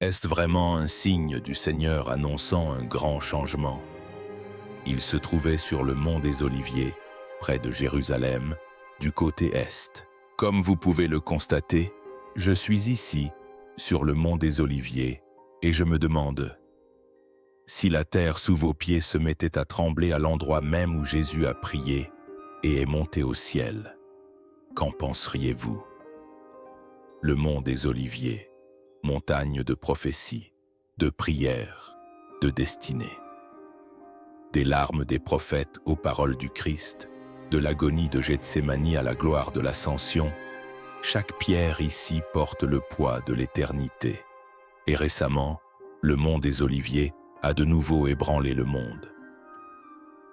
Est-ce vraiment un signe du Seigneur annonçant un grand changement? Il se trouvait sur le mont des Oliviers, près de Jérusalem, du côté est. Comme vous pouvez le constater, je suis ici, sur le mont des Oliviers, et je me demande, si la terre sous vos pieds se mettait à trembler à l'endroit même où Jésus a prié et est monté au ciel, qu'en penseriez-vous? Le mont des Oliviers, montagne de prophétie, de prière, de destinée. Des larmes des prophètes aux paroles du Christ, de l'agonie de Gethsémani à la gloire de l'ascension, chaque pierre ici porte le poids de l'éternité. Et récemment, le mont des Oliviers a de nouveau ébranlé le monde.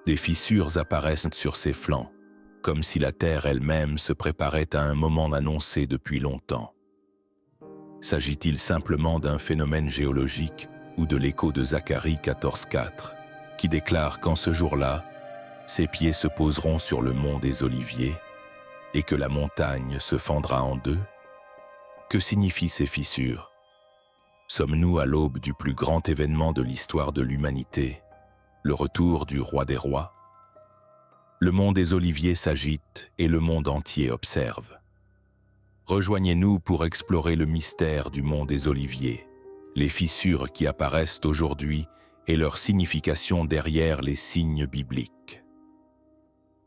Des fissures apparaissent sur ses flancs, comme si la terre elle-même se préparait à un moment annoncé depuis longtemps. S'agit-il simplement d'un phénomène géologique ou de l'écho de Zacharie 14,4, qui déclare qu'en ce jour-là, ses pieds se poseront sur le mont des Oliviers et que la montagne se fendra en deux? Que signifient ces fissures? Sommes-nous à l'aube du plus grand événement de l'histoire de l'humanité, le retour du roi des rois? Le mont des Oliviers s'agite et le monde entier observe. Rejoignez-nous pour explorer le mystère du mont des Oliviers, les fissures qui apparaissent aujourd'hui et leur signification derrière les signes bibliques.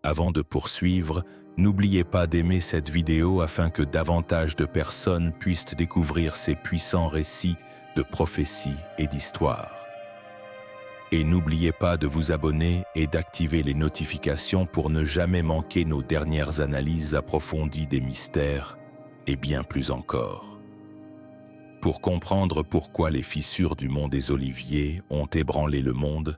Avant de poursuivre, n'oubliez pas d'aimer cette vidéo afin que davantage de personnes puissent découvrir ces puissants récits de prophéties et d'histoires. Et n'oubliez pas de vous abonner et d'activer les notifications pour ne jamais manquer nos dernières analyses approfondies des mystères et bien plus encore. Pour comprendre pourquoi les fissures du mont des Oliviers ont ébranlé le monde,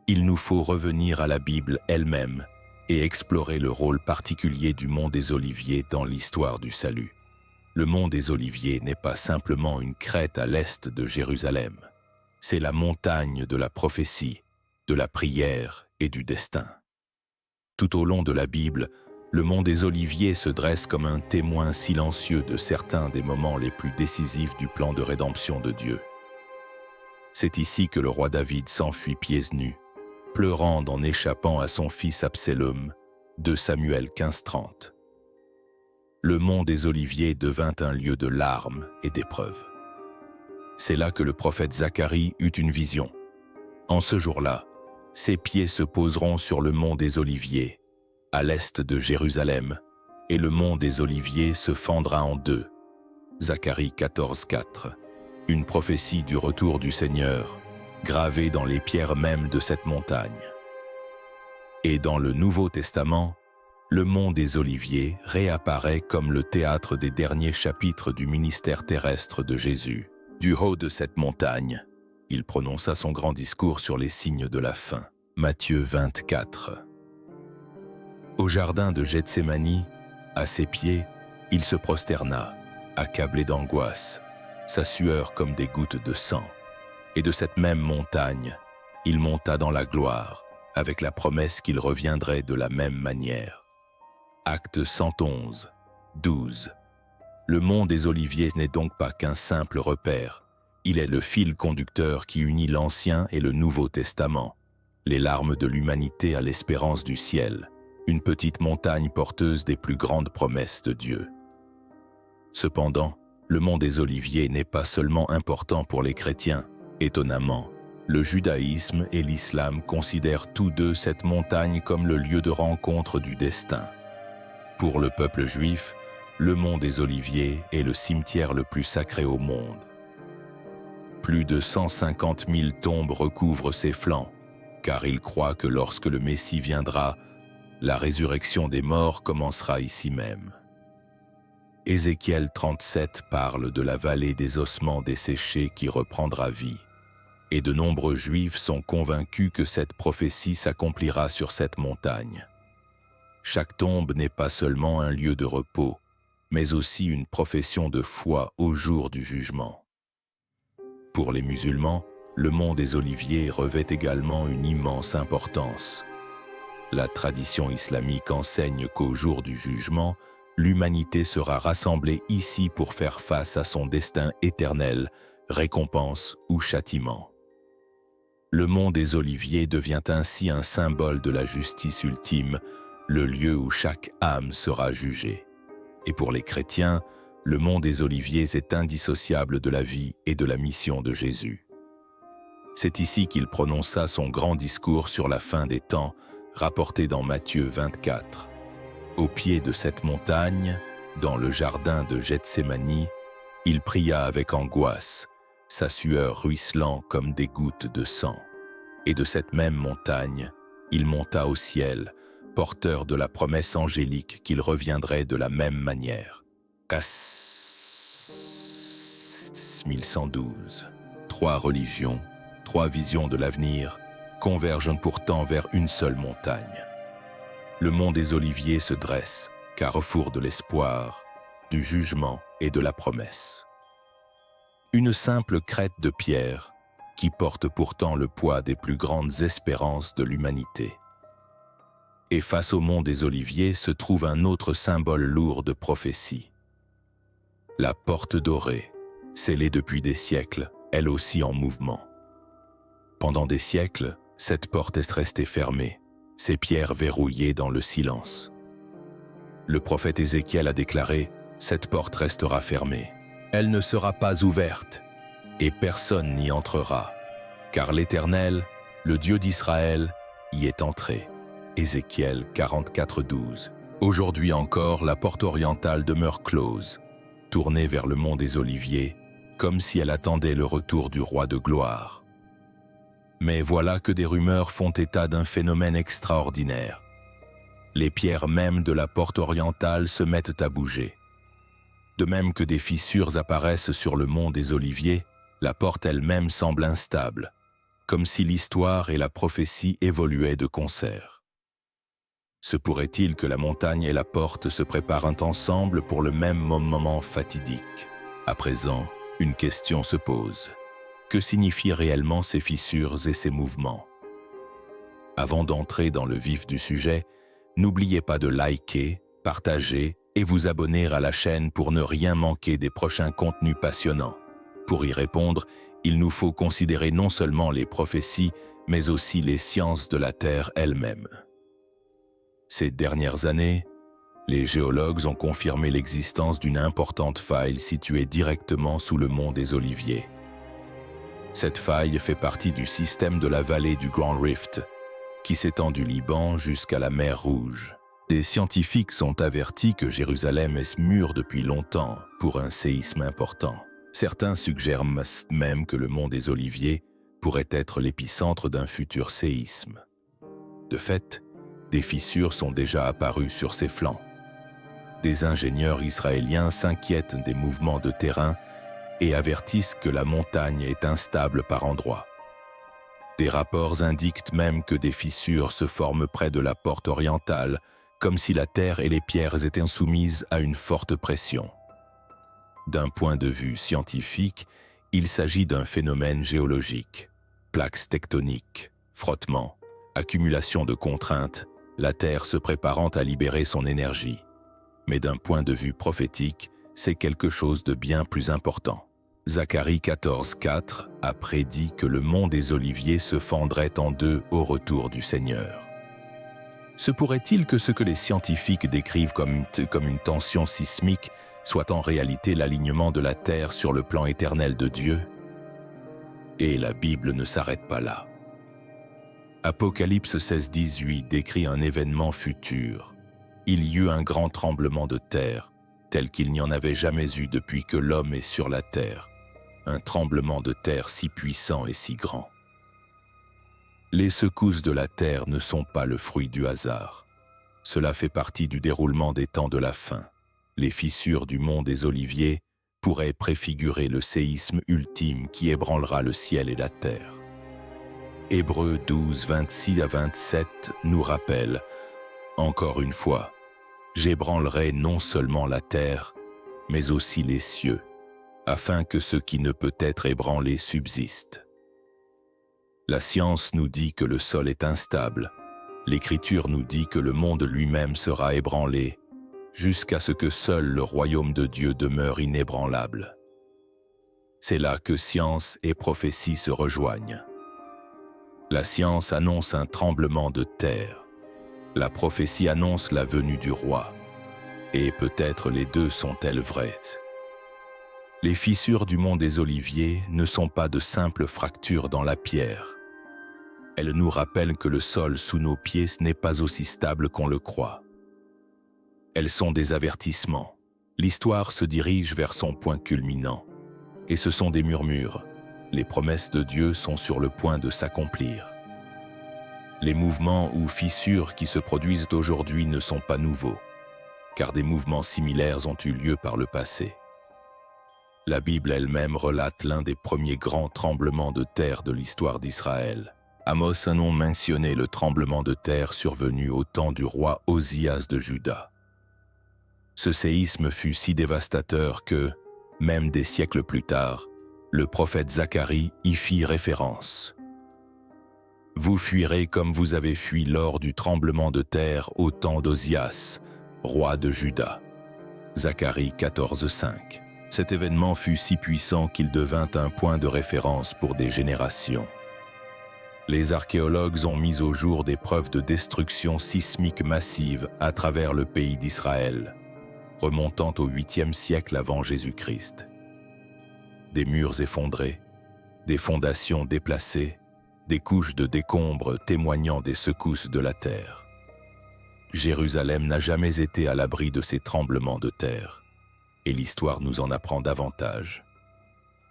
il nous faut revenir à la Bible elle-même et explorer le rôle particulier du mont des Oliviers dans l'histoire du salut. Le mont des Oliviers n'est pas simplement une crête à l'est de Jérusalem. C'est la montagne de la prophétie, de la prière et du destin. Tout au long de la Bible, le mont des Oliviers se dresse comme un témoin silencieux de certains des moments les plus décisifs du plan de rédemption de Dieu. C'est ici que le roi David s'enfuit pieds nus, pleurant en échappant à son fils Absalom, 2 Samuel 15:30. Le mont des Oliviers devint un lieu de larmes et d'épreuves. C'est là que le prophète Zacharie eut une vision. En ce jour-là, ses pieds se poseront sur le mont des Oliviers, à l'est de Jérusalem, et le mont des Oliviers se fendra en deux. Zacharie 14:4, une prophétie du retour du Seigneur, gravée dans les pierres mêmes de cette montagne. Et dans le Nouveau Testament, le mont des Oliviers réapparaît comme le théâtre des derniers chapitres du ministère terrestre de Jésus. Du haut de cette montagne, il prononça son grand discours sur les signes de la fin. Matthieu 24. Au jardin de Gethsémani, à ses pieds, il se prosterna, accablé d'angoisse, sa sueur comme des gouttes de sang. Et de cette même montagne, il monta dans la gloire, avec la promesse qu'il reviendrait de la même manière. Acte 111, 12. Le mont des Oliviers n'est donc pas qu'un simple repère, il est le fil conducteur qui unit l'Ancien et le Nouveau Testament, les larmes de l'humanité à l'espérance du ciel, une petite montagne porteuse des plus grandes promesses de Dieu. Cependant, le mont des Oliviers n'est pas seulement important pour les chrétiens. Étonnamment, le judaïsme et l'islam considèrent tous deux cette montagne comme le lieu de rencontre du destin. Pour le peuple juif, le mont des Oliviers est le cimetière le plus sacré au monde. Plus de 150 000 tombes recouvrent ses flancs, car ils croient que lorsque le Messie viendra, la résurrection des morts commencera ici même. Ézéchiel 37 parle de la vallée des ossements desséchés qui reprendra vie, et de nombreux Juifs sont convaincus que cette prophétie s'accomplira sur cette montagne. Chaque tombe n'est pas seulement un lieu de repos, mais aussi une profession de foi au jour du jugement. Pour les musulmans, le mont des Oliviers revêt également une immense importance. La tradition islamique enseigne qu'au jour du jugement, l'humanité sera rassemblée ici pour faire face à son destin éternel, récompense ou châtiment. Le mont des Oliviers devient ainsi un symbole de la justice ultime, le lieu où chaque âme sera jugée. Et pour les chrétiens, le mont des Oliviers est indissociable de la vie et de la mission de Jésus. C'est ici qu'il prononça son grand discours sur la fin des temps, rapporté dans Matthieu 24. Au pied de cette montagne, dans le jardin de Gethsémani, il pria avec angoisse, sa sueur ruisselant comme des gouttes de sang. Et de cette même montagne, il monta au ciel, porteur de la promesse angélique qu'il reviendrait de la même manière. Acts 1112. 3 religions, 3 visions de l'avenir, convergent pourtant vers une seule montagne. Le mont des Oliviers se dresse, carrefour de l'espoir, du jugement et de la promesse. Une simple crête de pierre qui porte pourtant le poids des plus grandes espérances de l'humanité. Et face au mont des Oliviers se trouve un autre symbole lourd de prophétie. La porte dorée, scellée depuis des siècles, elle aussi en mouvement. Pendant des siècles, cette porte est restée fermée, ses pierres verrouillées dans le silence. Le prophète Ézéchiel a déclaré « Cette porte restera fermée. Elle ne sera pas ouverte, et personne n'y entrera, car l'Éternel, le Dieu d'Israël, y est entré. » Ézéchiel 44:12. Aujourd'hui encore, la porte orientale demeure close, tournée vers le mont des Oliviers, comme si elle attendait le retour du roi de gloire. Mais voilà que des rumeurs font état d'un phénomène extraordinaire. Les pierres mêmes de la porte orientale se mettent à bouger. De même que des fissures apparaissent sur le mont des Oliviers, la porte elle-même semble instable, comme si l'histoire et la prophétie évoluaient de concert. Se pourrait-il que la montagne et la porte se préparent ensemble pour le même moment fatidique? À présent, une question se pose. Que signifient réellement ces fissures et ces mouvements? Avant d'entrer dans le vif du sujet, n'oubliez pas de liker, partager et vous abonner à la chaîne pour ne rien manquer des prochains contenus passionnants. Pour y répondre, il nous faut considérer non seulement les prophéties, mais aussi les sciences de la Terre elle-même. Ces dernières années, les géologues ont confirmé l'existence d'une importante faille située directement sous le mont des Oliviers. Cette faille fait partie du système de la vallée du Grand Rift, qui s'étend du Liban jusqu'à la mer Rouge. Des scientifiques sont avertis que Jérusalem est mûre depuis longtemps pour un séisme important. Certains suggèrent même que le mont des Oliviers pourrait être l'épicentre d'un futur séisme. De fait, des fissures sont déjà apparues sur ses flancs. Des ingénieurs israéliens s'inquiètent des mouvements de terrain et avertissent que la montagne est instable par endroits. Des rapports indiquent même que des fissures se forment près de la porte orientale, comme si la terre et les pierres étaient soumises à une forte pression. D'un point de vue scientifique, il s'agit d'un phénomène géologique. Plaques tectoniques, frottements, accumulation de contraintes, la Terre se préparant à libérer son énergie. Mais d'un point de vue prophétique, c'est quelque chose de bien plus important. Zacharie 14:4 a prédit que le mont des Oliviers se fendrait en deux au retour du Seigneur. Se pourrait-il que ce que les scientifiques décrivent comme une tension sismique soit en réalité l'alignement de la Terre sur le plan éternel de Dieu? Et la Bible ne s'arrête pas là. Apocalypse 16:18 décrit un événement futur. Il y eut un grand tremblement de terre, tel qu'il n'y en avait jamais eu depuis que l'homme est sur la terre. Un tremblement de terre si puissant et si grand. Les secousses de la terre ne sont pas le fruit du hasard. Cela fait partie du déroulement des temps de la fin. Les fissures du mont des Oliviers pourraient préfigurer le séisme ultime qui ébranlera le ciel et la terre. Hébreux 12:26-27 nous rappelle, encore une fois, « J'ébranlerai non seulement la terre, mais aussi les cieux, afin que ce qui ne peut être ébranlé subsiste. » La science nous dit que le sol est instable, l'Écriture nous dit que le monde lui-même sera ébranlé, jusqu'à ce que seul le royaume de Dieu demeure inébranlable. C'est là que science et prophétie se rejoignent. La science annonce un tremblement de terre. La prophétie annonce la venue du roi. Et peut-être les deux sont-elles vraies. Les fissures du mont des Oliviers ne sont pas de simples fractures dans la pierre. Elles nous rappellent que le sol sous nos pieds n'est pas aussi stable qu'on le croit. Elles sont des avertissements. L'histoire se dirige vers son point culminant. Et ce sont des murmures. Les promesses de Dieu sont sur le point de s'accomplir. Les mouvements ou fissures qui se produisent aujourd'hui ne sont pas nouveaux, car des mouvements similaires ont eu lieu par le passé. La Bible elle-même relate l'un des premiers grands tremblements de terre de l'histoire d'Israël. Amos a mentionné le tremblement de terre survenu au temps du roi Osias de Juda. Ce séisme fut si dévastateur que, même des siècles plus tard, le prophète Zacharie y fit référence. « Vous fuirez comme vous avez fui lors du tremblement de terre au temps d'Osias, roi de Juda. » Zacharie 14:5. Cet événement fut si puissant qu'il devint un point de référence pour des générations. Les archéologues ont mis au jour des preuves de destruction sismique massive à travers le pays d'Israël, remontant au 8e siècle avant Jésus-Christ. Des murs effondrés, des fondations déplacées, des couches de décombres témoignant des secousses de la terre. Jérusalem n'a jamais été à l'abri de ces tremblements de terre, et l'histoire nous en apprend davantage.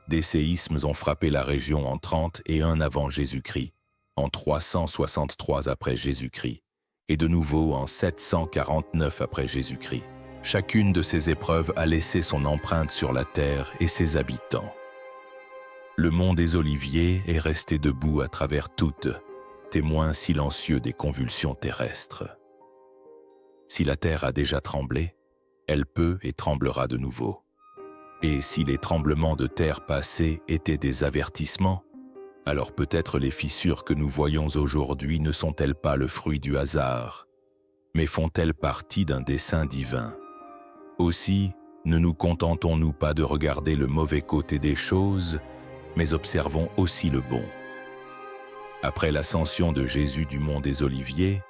Des séismes ont frappé la région en 31 avant Jésus-Christ, en 363 après Jésus-Christ, et de nouveau en 749 après Jésus-Christ. Chacune de ces épreuves a laissé son empreinte sur la terre et ses habitants. Le mont des Oliviers est resté debout à travers toutes, témoin silencieux des convulsions terrestres. Si la terre a déjà tremblé, elle peut et tremblera de nouveau. Et si les tremblements de terre passés étaient des avertissements, alors peut-être les fissures que nous voyons aujourd'hui ne sont-elles pas le fruit du hasard, mais font-elles partie d'un dessein divin? Aussi, ne nous contentons-nous pas de regarder le mauvais côté des choses, mais observons aussi le bon. Après l'ascension de Jésus du mont des Oliviers,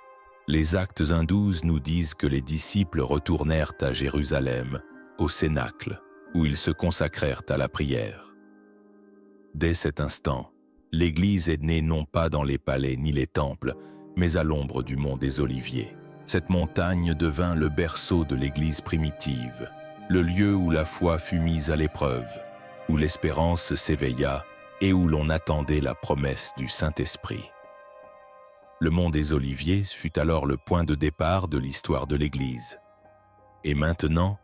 les Actes 1:12 nous disent que les disciples retournèrent à Jérusalem, au Cénacle, où ils se consacrèrent à la prière. Dès cet instant, l'Église est née non pas dans les palais ni les temples, mais à l'ombre du mont des Oliviers. Cette montagne devint le berceau de l'Église primitive, le lieu où la foi fut mise à l'épreuve, où l'espérance s'éveilla et où l'on attendait la promesse du Saint-Esprit. Le mont des Oliviers fut alors le point de départ de l'histoire de l'Église. Et maintenant,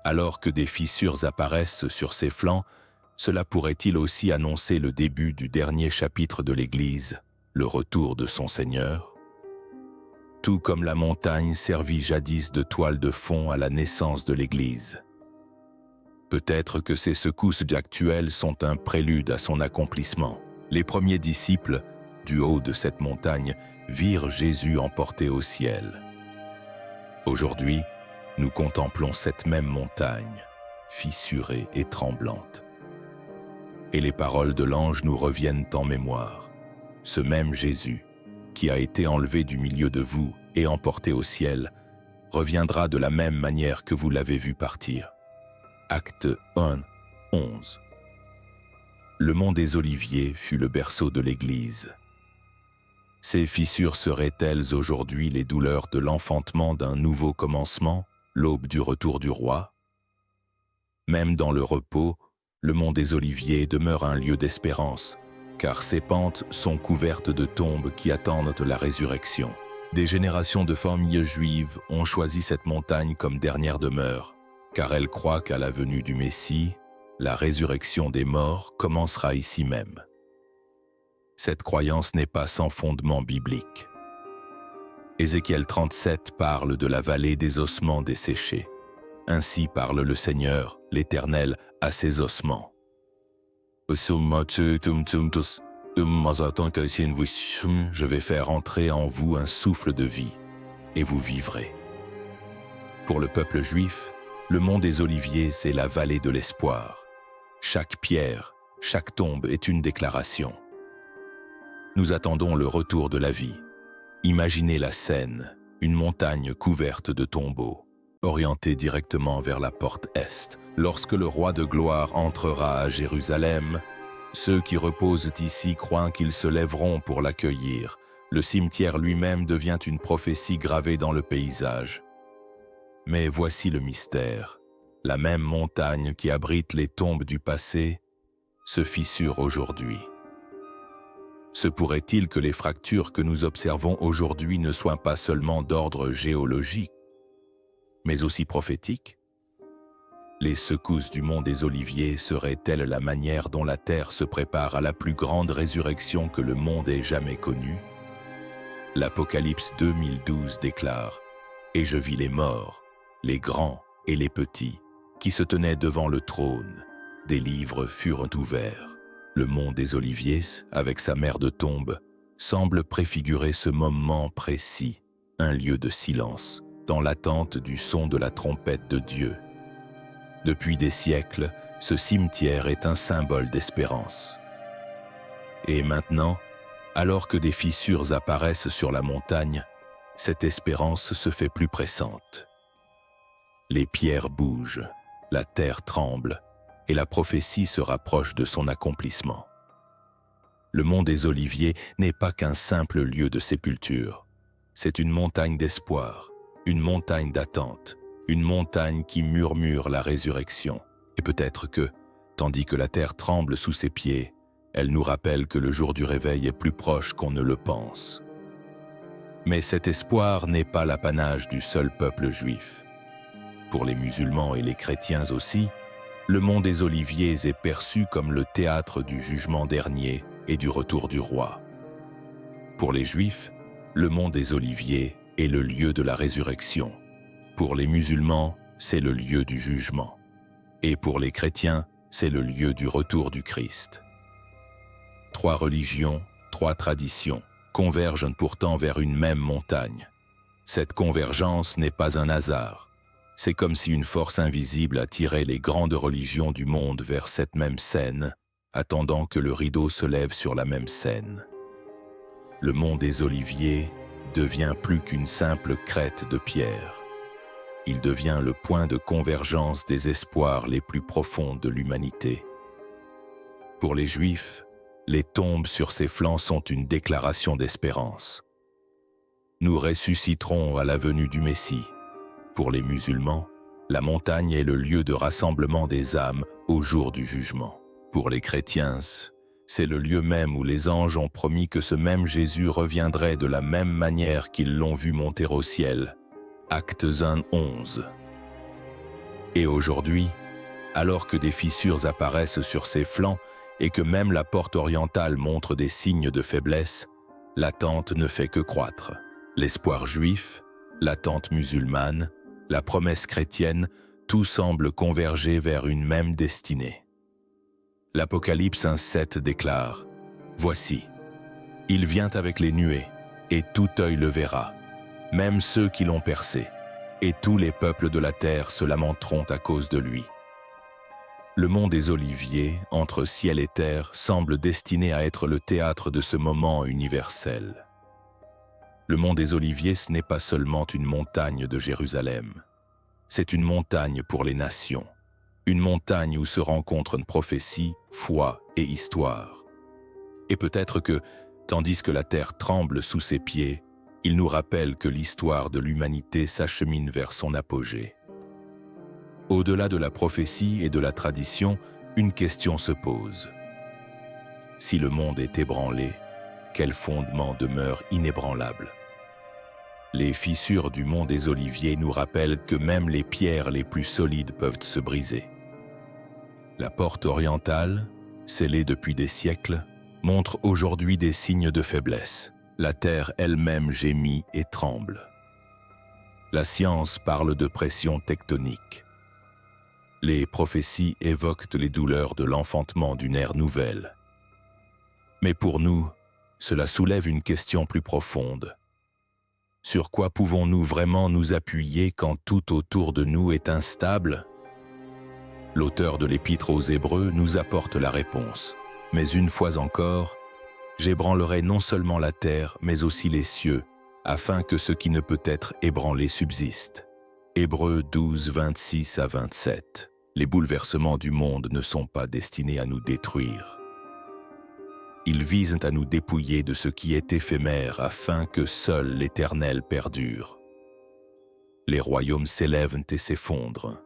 alors que des fissures apparaissent sur ses flancs, cela pourrait-il aussi annoncer le début du dernier chapitre de l'Église, le retour de son Seigneur? Tout comme la montagne servit jadis de toile de fond à la naissance de l'Église. Peut-être que ces secousses actuelles sont un prélude à son accomplissement. Les premiers disciples, du haut de cette montagne, virent Jésus emporté au ciel. Aujourd'hui, nous contemplons cette même montagne, fissurée et tremblante. Et les paroles de l'ange nous reviennent en mémoire. Ce même Jésus, qui a été enlevé du milieu de vous et emporté au ciel, reviendra de la même manière que vous l'avez vu partir. Acte 1:11. Le mont des Oliviers fut le berceau de l'Église. Ces fissures seraient-elles aujourd'hui les douleurs de l'enfantement d'un nouveau commencement, l'aube du retour du roi? Même dans le repos, le mont des Oliviers demeure un lieu d'espérance, car ses pentes sont couvertes de tombes qui attendent la résurrection. Des générations de familles juives ont choisi cette montagne comme dernière demeure, car elles croient qu'à la venue du Messie, la résurrection des morts commencera ici même. Cette croyance n'est pas sans fondement biblique. Ézéchiel 37 parle de la vallée des ossements desséchés. Ainsi parle le Seigneur, l'Éternel, à ses ossements. Je vais faire entrer en vous un souffle de vie, et vous vivrez. Pour le peuple juif, le mont des Oliviers, c'est la vallée de l'espoir. Chaque pierre, chaque tombe est une déclaration. Nous attendons le retour de la vie. Imaginez la scène, une montagne couverte de tombeaux, orientée directement vers la porte Est. Lorsque le roi de gloire entrera à Jérusalem, ceux qui reposent ici croient qu'ils se lèveront pour l'accueillir. Le cimetière lui-même devient une prophétie gravée dans le paysage. Mais voici le mystère. La même montagne qui abrite les tombes du passé se fissure aujourd'hui. Se pourrait-il que les fractures que nous observons aujourd'hui ne soient pas seulement d'ordre géologique, mais aussi prophétiques? Les secousses du mont des Oliviers seraient-elles la manière dont la terre se prépare à la plus grande résurrection que le monde ait jamais connue? L'Apocalypse 2012 déclare « Et je vis les morts, les grands et les petits, qui se tenaient devant le trône. Des livres furent ouverts. » Le mont des Oliviers, avec sa mer de tombes, semble préfigurer ce moment précis, un lieu de silence, dans l'attente du son de la trompette de Dieu. Depuis des siècles, ce cimetière est un symbole d'espérance. Et maintenant, alors que des fissures apparaissent sur la montagne, cette espérance se fait plus pressante. Les pierres bougent, la terre tremble, et la prophétie se rapproche de son accomplissement. Le mont des Oliviers n'est pas qu'un simple lieu de sépulture. C'est une montagne d'espoir, une montagne d'attente, une montagne qui murmure la résurrection. Et peut-être que, tandis que la terre tremble sous ses pieds, elle nous rappelle que le jour du réveil est plus proche qu'on ne le pense. Mais cet espoir n'est pas l'apanage du seul peuple juif. Pour les musulmans et les chrétiens aussi, le mont des Oliviers est perçu comme le théâtre du jugement dernier et du retour du roi. Pour les Juifs, le mont des Oliviers est le lieu de la résurrection. Pour les musulmans, c'est le lieu du jugement. Et pour les chrétiens, c'est le lieu du retour du Christ. Trois religions, trois traditions convergent pourtant vers une même montagne. Cette convergence n'est pas un hasard. C'est comme si une force invisible attirait les grandes religions du monde vers cette même scène, attendant que le rideau se lève sur la même scène. Le mont des Oliviers devient plus qu'une simple crête de pierre. Il devient le point de convergence des espoirs les plus profonds de l'humanité. Pour les Juifs, les tombes sur ses flancs sont une déclaration d'espérance. Nous ressusciterons à la venue du Messie. Pour les musulmans, la montagne est le lieu de rassemblement des âmes au jour du jugement. Pour les chrétiens, c'est le lieu même où les anges ont promis que ce même Jésus reviendrait de la même manière qu'ils l'ont vu monter au ciel. Actes 1:11. Et aujourd'hui, alors que des fissures apparaissent sur ses flancs et que même la porte orientale montre des signes de faiblesse, l'attente ne fait que croître. L'espoir juif, l'attente musulmane, la promesse chrétienne, tout semble converger vers une même destinée. L'Apocalypse 1:7 déclare « Voici, il vient avec les nuées, et tout œil le verra, même ceux qui l'ont percé, et tous les peuples de la terre se lamenteront à cause de lui. » Le mont des Oliviers, entre ciel et terre, semble destiné à être le théâtre de ce moment universel. Le mont des Oliviers, ce n'est pas seulement une montagne de Jérusalem. C'est une montagne pour les nations. Une montagne où se rencontrent prophétie, foi et histoire. Et peut-être que, tandis que la terre tremble sous ses pieds, il nous rappelle que l'histoire de l'humanité s'achemine vers son apogée. Au-delà de la prophétie et de la tradition, une question se pose. Si le monde est ébranlé, quel fondement demeure inébranlable? Les fissures du mont des Oliviers nous rappellent que même les pierres les plus solides peuvent se briser. La porte orientale, scellée depuis des siècles, montre aujourd'hui des signes de faiblesse. La terre elle-même gémit et tremble. La science parle de pression tectonique. Les prophéties évoquent les douleurs de l'enfantement d'une ère nouvelle. Mais pour nous, cela soulève une question plus profonde. Sur quoi pouvons-nous vraiment nous appuyer quand tout autour de nous est instable? L'auteur de l'Épître aux Hébreux nous apporte la réponse. Mais une fois encore, j'ébranlerai non seulement la terre, mais aussi les cieux, afin que ce qui ne peut être ébranlé subsiste. Hébreux 12, 26 à 27. Les bouleversements du monde ne sont pas destinés à nous détruire. Ils visent à nous dépouiller de ce qui est éphémère afin que seul l'Éternel perdure. Les royaumes s'élèvent et s'effondrent.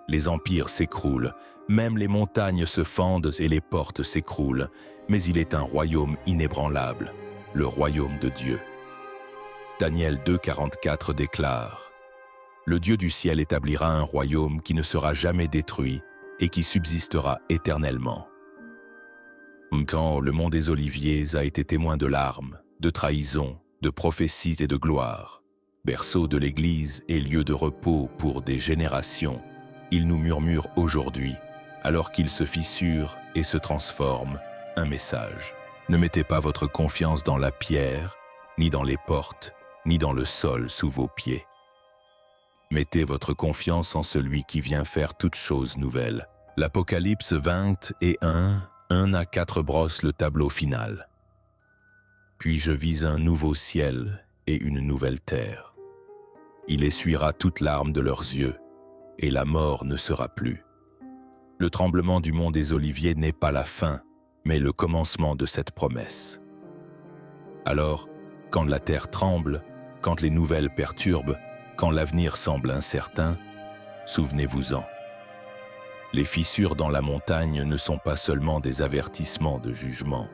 Les empires s'écroulent, même les montagnes se fendent et les portes s'écroulent, mais il est un royaume inébranlable, le royaume de Dieu. Daniel 2,44 déclare: Le Dieu du ciel établira un royaume qui ne sera jamais détruit et qui subsistera éternellement. Quand le mont des Oliviers a été témoin de larmes, de trahisons, de prophéties et de gloire, berceau de l'Église et lieu de repos pour des générations, il nous murmure aujourd'hui, alors qu'il se fissure et se transforme, un message. Ne mettez pas votre confiance dans la pierre, ni dans les portes, ni dans le sol sous vos pieds. Mettez votre confiance en celui qui vient faire toutes choses nouvelles. L'Apocalypse 20 et 1 à 4 brosse le tableau final. Puis je vis un nouveau ciel et une nouvelle terre. Il essuiera toute larme de leurs yeux, et la mort ne sera plus. Le tremblement du mont des Oliviers n'est pas la fin, mais le commencement de cette promesse. Alors, quand la terre tremble, quand les nouvelles perturbent, quand l'avenir semble incertain, souvenez-vous-en. Les fissures dans la montagne ne sont pas seulement des avertissements de jugement,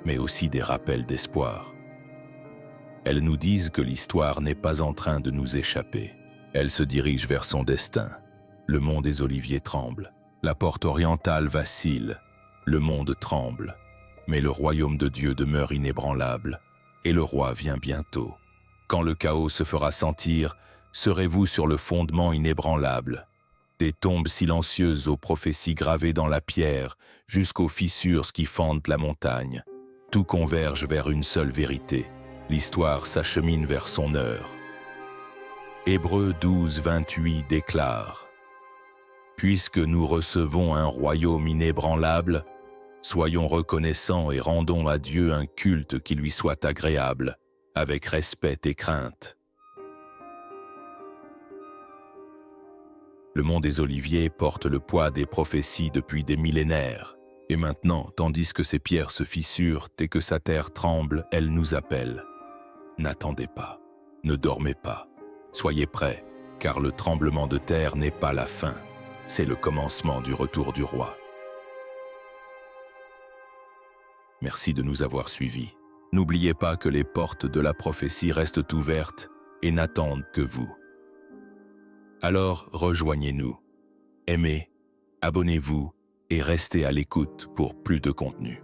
mais aussi des rappels d'espoir. Elles nous disent que l'histoire n'est pas en train de nous échapper. Elle se dirige vers son destin. Le mont des Oliviers tremble. La porte orientale vacille. Le monde tremble. Mais le royaume de Dieu demeure inébranlable. Et le roi vient bientôt. Quand le chaos se fera sentir, serez-vous sur le fondement inébranlable. Des tombes silencieuses aux prophéties gravées dans la pierre, jusqu'aux fissures qui fendent la montagne. Tout converge vers une seule vérité. L'histoire s'achemine vers son heure. Hébreux 12, 28 déclare: Puisque nous recevons un royaume inébranlable, soyons reconnaissants et rendons à Dieu un culte qui lui soit agréable, avec respect et crainte. Le mont des Oliviers porte le poids des prophéties depuis des millénaires. Et maintenant, tandis que ses pierres se fissurent et que sa terre tremble, elle nous appelle. N'attendez pas, ne dormez pas. Soyez prêts, car le tremblement de terre n'est pas la fin, c'est le commencement du retour du roi. Merci de nous avoir suivis. N'oubliez pas que les portes de la prophétie restent ouvertes et n'attendent que vous. Alors rejoignez-nous, aimez, abonnez-vous et restez à l'écoute pour plus de contenu.